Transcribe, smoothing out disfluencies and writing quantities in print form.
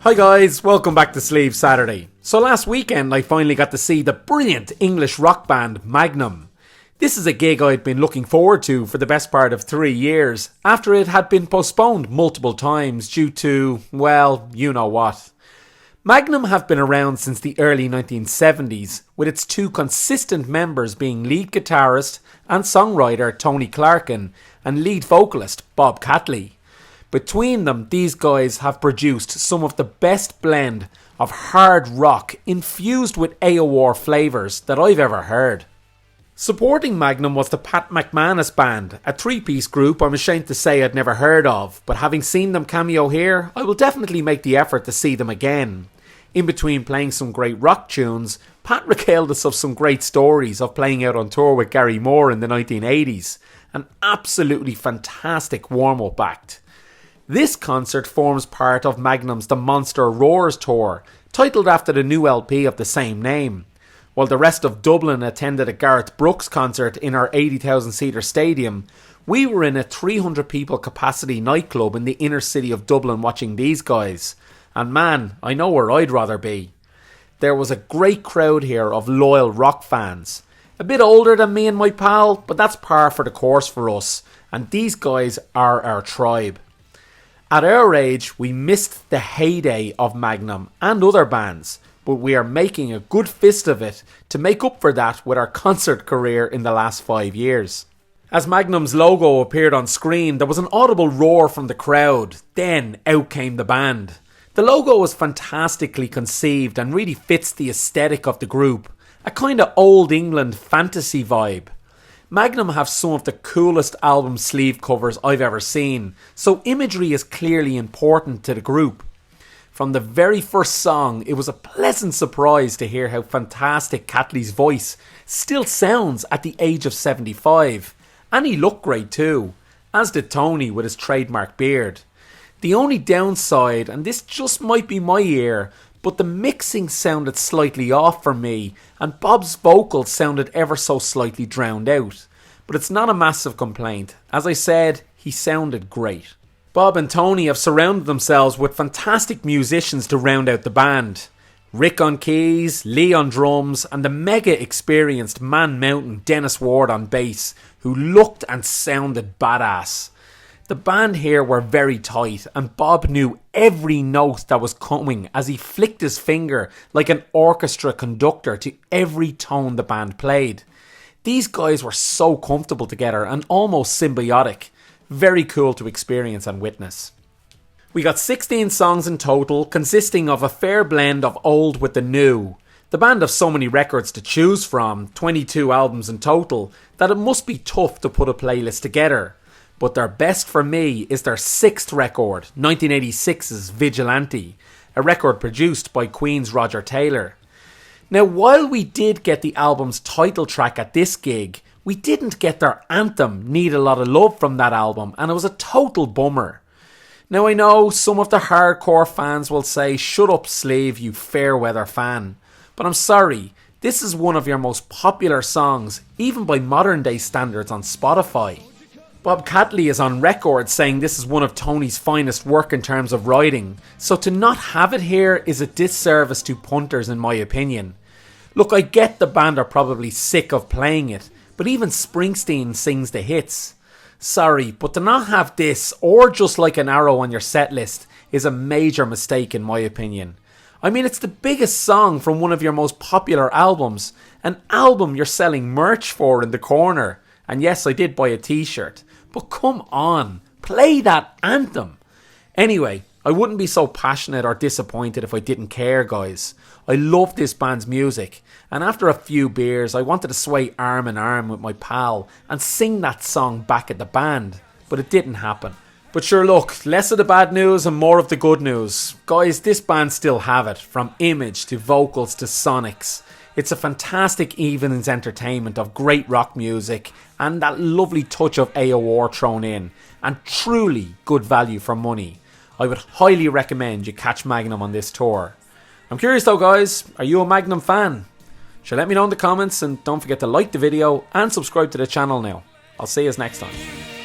Hi guys, welcome back to Sleeve Saturday. So last weekend I finally got to see the brilliant English rock band Magnum. This is a gig I'd been looking forward to for the best part of 3 years, after it had been postponed multiple times due to, well, you know what. Magnum have been around since the early 1970s, with its two consistent members being lead guitarist and songwriter Tony Clarkin and lead vocalist Bob Catley. Between them, these guys have produced some of the best blend of hard rock infused with AOR flavours that I've ever heard. Supporting Magnum was the Pat McManus Band, a three-piece group I'm ashamed to say I'd never heard of, but having seen them cameo here, I will definitely make the effort to see them again. In between playing some great rock tunes, Pat regaled us of some great stories of playing out on tour with Gary Moore in the 1980s, an absolutely fantastic warm-up act. This concert forms part of Magnum's The Monster Roars tour, titled after the new LP of the same name. While the rest of Dublin attended a Garth Brooks concert in our 80,000 seater stadium, we were in a 300 people capacity nightclub in the inner city of Dublin watching these guys. And man, I know where I'd rather be. There was a great crowd here of loyal rock fans. A bit older than me and my pal, but that's par for the course for us, and these guys are our tribe. At our age, we missed the heyday of Magnum and other bands, but we are making a good fist of it to make up for that with our concert career in the last 5 years. As Magnum's logo appeared on screen, there was an audible roar from the crowd. Then out came the band. The logo was fantastically conceived and really fits the aesthetic of the group, a kind of old England fantasy vibe. Magnum have some of the coolest album sleeve covers I've ever seen, so imagery is clearly important to the group. From the very first song, it was a pleasant surprise to hear how fantastic Catley's voice still sounds at the age of 75, and he looked great too, as did Tony with his trademark beard. The only downside, and this just might be my ear, but the mixing sounded slightly off for me, and Bob's vocals sounded ever so slightly drowned out. But it's not a massive complaint. As I said, he sounded great. Bob and Tony have surrounded themselves with fantastic musicians to round out the band. Rick on keys, Lee on drums, and the mega experienced Man Mountain Dennis Ward on bass, who looked and sounded badass. The band here were very tight, and Bob knew every note that was coming as he flicked his finger like an orchestra conductor to every tone the band played. These guys were so comfortable together and almost symbiotic. Very cool to experience and witness. We got 16 songs in total, consisting of a fair blend of old with the new. The band have so many records to choose from, 22 albums in total, that it must be tough to put a playlist together. But their best for me is their sixth record, 1986's Vigilante, a record produced by Queen's Roger Taylor. Now, while we did get the album's title track at this gig, we didn't get their anthem, Need a Lot of Love, from that album, and it was a total bummer. Now, I know some of the hardcore fans will say, shut up Sleeve, you fair weather fan. But I'm sorry, this is one of your most popular songs, even by modern day standards on Spotify. Bob Catley is on record saying this is one of Tony's finest work in terms of writing, so to not have it here is a disservice to punters in my opinion. Look, I get the band are probably sick of playing it, but even Springsteen sings the hits. Sorry, but to not have this, or Just Like an Arrow on your set list, is a major mistake in my opinion. I mean, it's the biggest song from one of your most popular albums, an album you're selling merch for in the corner, and yes, I did buy a t-shirt. But come on, play that anthem. Anyway, I wouldn't be so passionate or disappointed if I didn't care, guys. I love this band's music, and after a few beers, I wanted to sway arm in arm with my pal and sing that song back at the band, but it didn't happen. But sure, look, less of the bad news and more of the good news. Guys, this band still have it, from image to vocals to sonics. It's a fantastic evening's entertainment of great rock music and that lovely touch of AOR thrown in, and truly good value for money. I would highly recommend you catch Magnum on this tour. I'm curious though, guys, are you a Magnum fan? Sure, let me know in the comments, and don't forget to like the video and subscribe to the channel now. I'll see you next time.